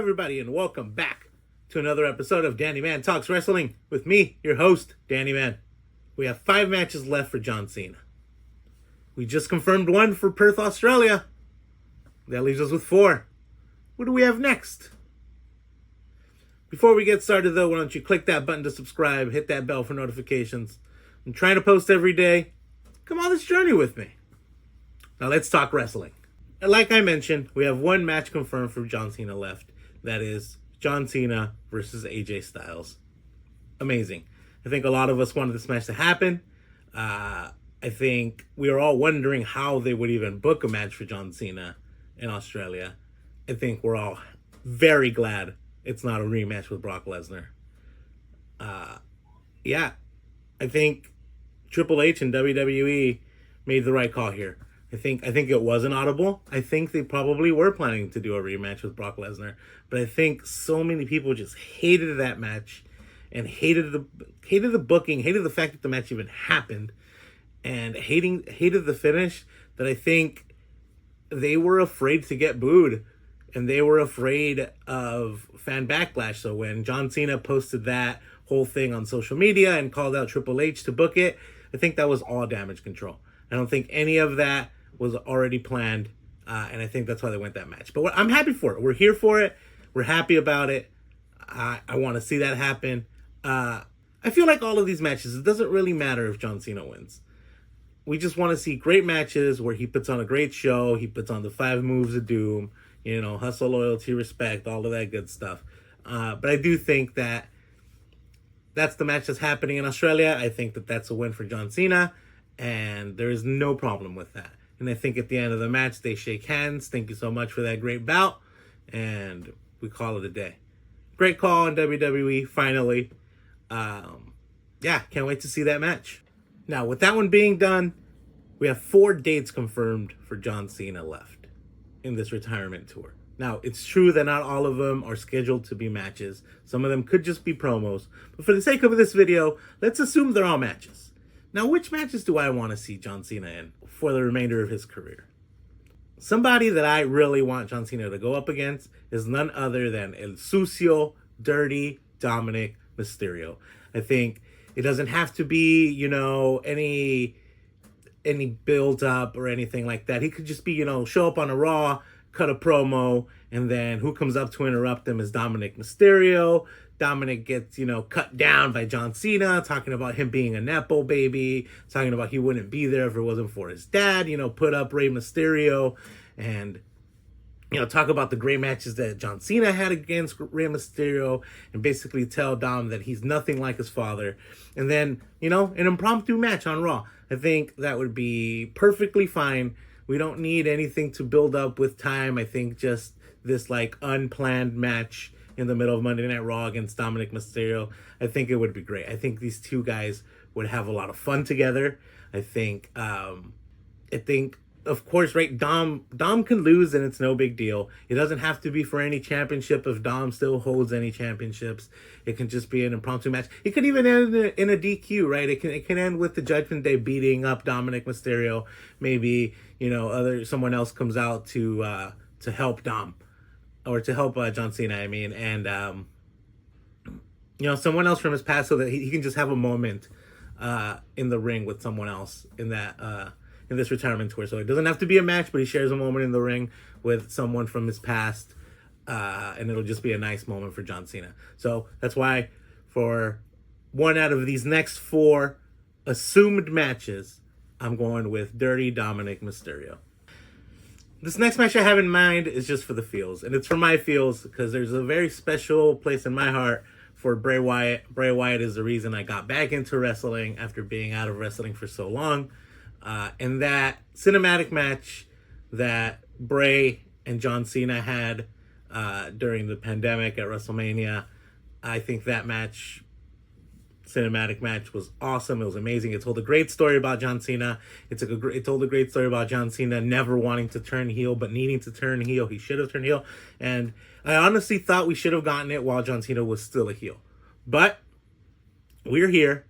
everybody, and welcome back to another episode of Danny Man Talks Wrestling with me, your host, Danny Man. We have 5 matches left for John Cena. We just confirmed 1 for Perth, Australia. That leaves us with 4. What do we have next? Before we get started, though, why don't you click that button to subscribe, hit that bell for notifications. I'm trying to post every day. Come on this journey with me. Now let's talk wrestling. And like I mentioned, we have 1 match confirmed for John Cena left. That is John Cena versus AJ Styles. Amazing. I think a lot of us wanted this match to happen. I think we were all wondering how they would even book a match for John Cena in Australia. I think we're all very glad it's not a rematch with Brock Lesnar. I think Triple H and WWE made the right call here. I think it was an audible. I think they probably were planning to do a rematch with Brock Lesnar, but I think so many people just hated that match and hated the booking, hated the fact that the match even happened, and hated the finish, that I think they were afraid to get booed, and they were afraid of fan backlash. So when John Cena posted that whole thing on social media and called out Triple H to book it, I think that was all damage control. I don't think any of that was already planned, and I think that's why they went that match. But I'm happy for it. We're here for it. We're happy about it. I want to see that happen. I feel like all of these matches, it doesn't really matter if John Cena wins. We just want to see great matches where he puts on a great show. He puts on the 5 moves of doom, hustle, loyalty, respect, all of that good stuff. But I do think that that's the match that's happening in Australia. I think that that's a win for John Cena, and there is no problem with that. And I think at the end of the match, they shake hands. Thank you so much for that great bout. And we call it a day. Great call on WWE, finally. Can't wait to see that match. Now, with that one being done, we have 4 dates confirmed for John Cena left in this retirement tour. Now, it's true that not all of them are scheduled to be matches. Some of them could just be promos. But for the sake of this video, let's assume they're all matches. Now, which matches do I want to see John Cena in for the remainder of his career? Somebody that I really want John Cena to go up against is none other than El Sucio, Dirty Dominic Mysterio. I think it doesn't have to be, any build up or anything like that. He could just be, show up on a Raw, cut a promo, and then who comes up to interrupt him is Dominic Mysterio. Dominic gets, cut down by John Cena, talking about him being a Nepo baby, talking about he wouldn't be there if it wasn't for his dad, put up Rey Mysterio, and, talk about the great matches that John Cena had against Rey Mysterio, and basically tell Dom that he's nothing like his father. And then, an impromptu match on Raw. I think that would be perfectly fine. We don't need anything to build up with time. I think just this, unplanned match in the middle of Monday Night Raw against Dominic Mysterio, I think it would be great. I think these 2 guys would have a lot of fun together. I think, of course, right, Dom can lose and it's no big deal. It doesn't have to be for any championship if Dom still holds any championships. It can just be an impromptu match. It could even end in a DQ, right? It can end with the Judgment Day beating up Dominic Mysterio. Maybe, someone else comes out to help Dom. Or to help John Cena, and someone else from his past, so that he can just have a moment in the ring with someone else in this retirement tour. So it doesn't have to be a match, but he shares a moment in the ring with someone from his past, and it'll just be a nice moment for John Cena. So that's why for 1 out of these next 4 assumed matches, I'm going with Dirty Dominic Mysterio. This next match I have in mind is just for the feels, and it's for my feels because there's a very special place in my heart for Bray Wyatt. Bray Wyatt is the reason I got back into wrestling after being out of wrestling for so long. And that cinematic match that Bray and John Cena had during the pandemic at WrestleMania, I think that cinematic match was awesome. It was amazing. It told a great story about John Cena. It told a great story about John Cena never wanting to turn heel, but needing to turn heel. He should have turned heel. And I honestly thought we should have gotten it while John Cena was still a heel. But we're here.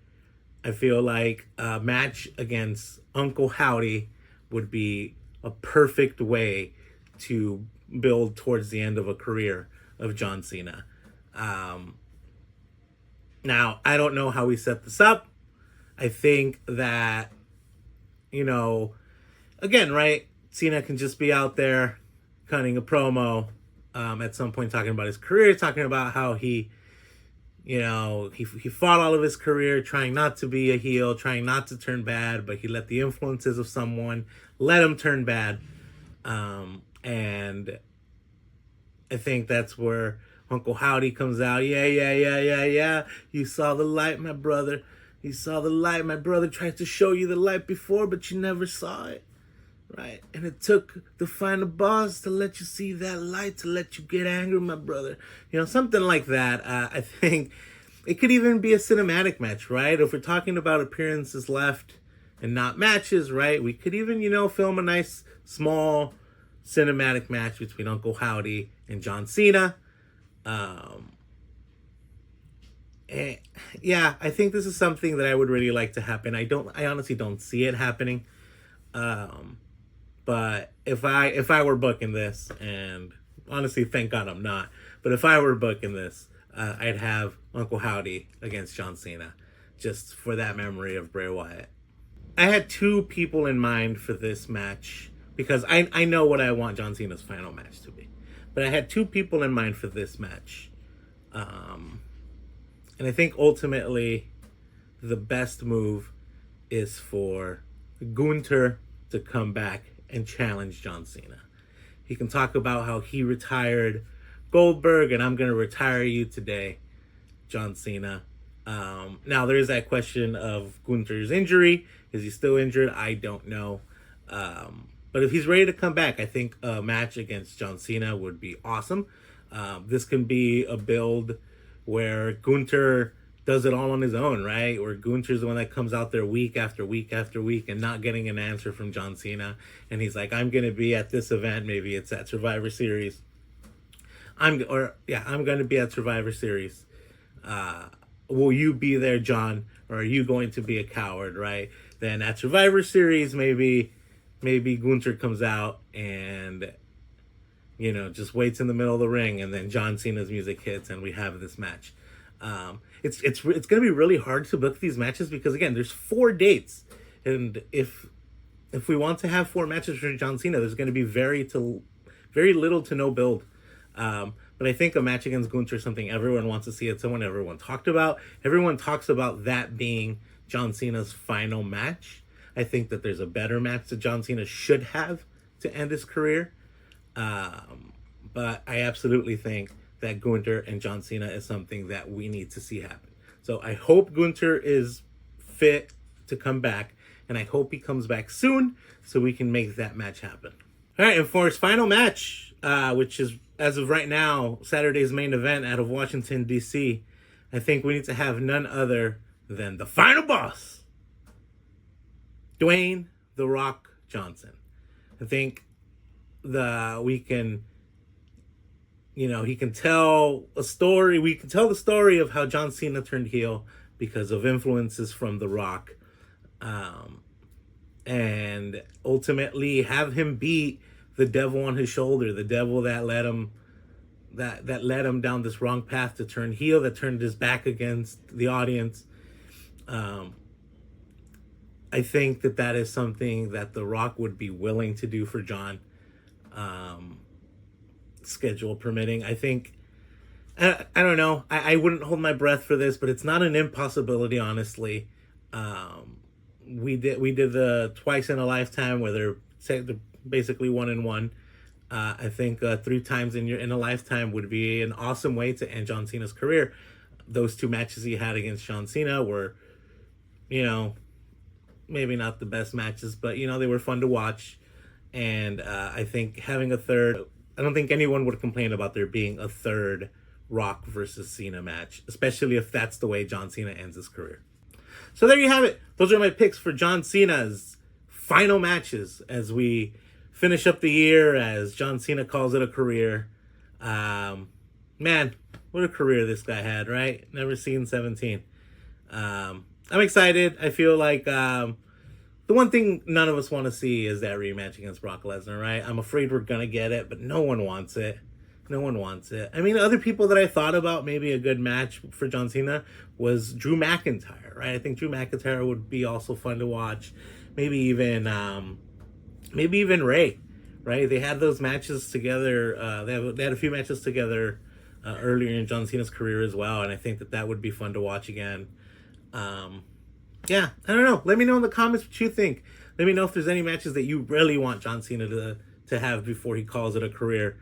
I feel like a match against Uncle Howdy would be a perfect way to build towards the end of a career of John Cena. Um, Now, I don't know how we set this up. I think that, you know, again, right? Cena can just be out there cutting a promo at some point, talking about his career, talking about how he fought all of his career trying not to be a heel, trying not to turn bad, but he let the influences of someone let him turn bad. And I think that's where Uncle Howdy comes out. Yeah. You saw the light, my brother. You saw the light. My brother tried to show you the light before, but you never saw it. Right? And it took the final boss to let you see that light, to let you get angry, my brother. Something like that. I think it could even be a cinematic match, right? If we're talking about appearances left and not matches, right? We could even, film a nice, small cinematic match between Uncle Howdy and John Cena. Yeah, I think this is something that I would really like to happen. I honestly don't see it happening. But if I were booking this, and honestly, thank God I'm not, but if I were booking this, I'd have Uncle Howdy against John Cena, just for that memory of Bray Wyatt. I had two people in mind for this match, because I know what I want John Cena's final match to be. But I had two people in mind for this match. And I think ultimately the best move is for Gunther to come back and challenge John Cena. He can talk about how he retired Goldberg, and I'm going to retire you today, John Cena. Now, there is that question of Gunther's injury. Is he still injured? I don't know. But if he's ready to come back, I think a match against John Cena would be awesome. This can be a build where Gunther does it all on his own, right? Where Gunther's the one that comes out there week after week after week and not getting an answer from John Cena. And he's like, I'm going to be at this event. Maybe it's at Survivor Series. I'm going to be at Survivor Series. Will you be there, John? Or are you going to be a coward, right? Then at Survivor Series, maybe Gunther comes out and, just waits in the middle of the ring, and then John Cena's music hits and we have this match. It's going to be really hard to book these matches because, again, there's 4 dates. And if we want to have 4 matches for John Cena, there's going to be very little to no build. But I think a match against Gunther is something everyone wants to see. It's someone everyone talked about. Everyone talks about that being John Cena's final match. I think that there's a better match that John Cena should have to end his career. But I absolutely think that Gunther and John Cena is something that we need to see happen. So I hope Gunther is fit to come back, and I hope he comes back soon so we can make that match happen. All right, and for his final match, which is, as of right now, Saturday's main event out of Washington, D.C., I think we need to have none other than the final boss, Dwayne "The Rock" Johnson. I think he can tell a story. We can tell the story of how John Cena turned heel because of influences from The Rock. And ultimately have him beat the devil on his shoulder, the devil that led him down this wrong path to turn heel, that turned his back against the audience. I think that is something that The Rock would be willing to do for John, schedule permitting. I think, I don't know, I wouldn't hold my breath for this, but it's not an impossibility, honestly. We did the twice in a lifetime, where they're basically 1-1. I think 3 times in a lifetime would be an awesome way to end John Cena's career. Those 2 matches he had against John Cena were, maybe not the best matches, but they were fun to watch. And I think having a third, I don't think anyone would complain about there being a third Rock versus Cena match, especially if that's the way John Cena ends his career. So there you have it. Those are my picks for John Cena's final matches as we finish up the year, as John Cena calls it a career. Man, what a career this guy had, right? Never seen 17. I'm excited. I feel like the one thing none of us want to see is that rematch against Brock Lesnar, right? I'm afraid we're going to get it, but no one wants it. No one wants it. I mean, other people that I thought about maybe a good match for John Cena was Drew McIntyre, right? I think Drew McIntyre would be also fun to watch. Maybe even Ray, right? They had those matches together. They had a few matches together earlier in John Cena's career as well, and I think that would be fun to watch again. Yeah, I don't know. Let me know in the comments what you think. Let me know if there's any matches that you really want John Cena to have before he calls it a career.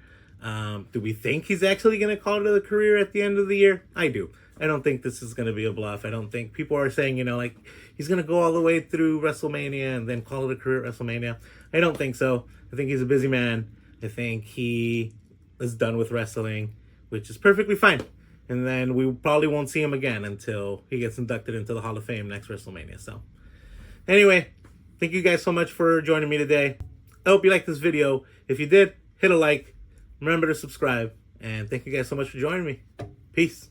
Do we think he's actually going to call it a career at the end of the year? I do. I don't think this is going to be a bluff. I don't think people are saying, like he's going to go all the way through WrestleMania and then call it a career at WrestleMania. I don't think so. I think he's a busy man. I think he is done with wrestling, which is perfectly fine. And then we probably won't see him again until he gets inducted into the Hall of Fame next WrestleMania. So anyway, thank you guys so much for joining me today. I hope you liked this video. If you did, hit a like. Remember to subscribe. And thank you guys so much for joining me. Peace.